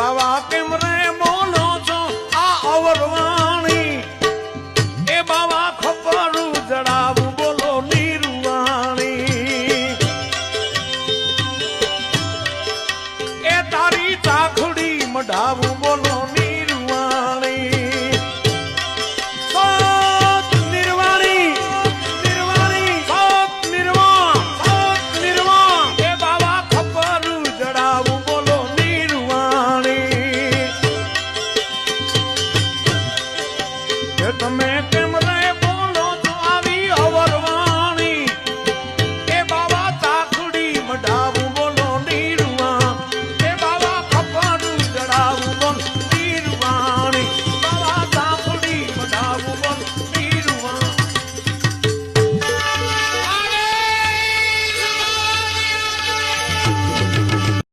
બાવા કેમ રે બોલો છો આ અવરવાણી એ બાવા ખપરું જડાવું બોલો નીરુવાણી એ તારી ચાખડી મઢાવું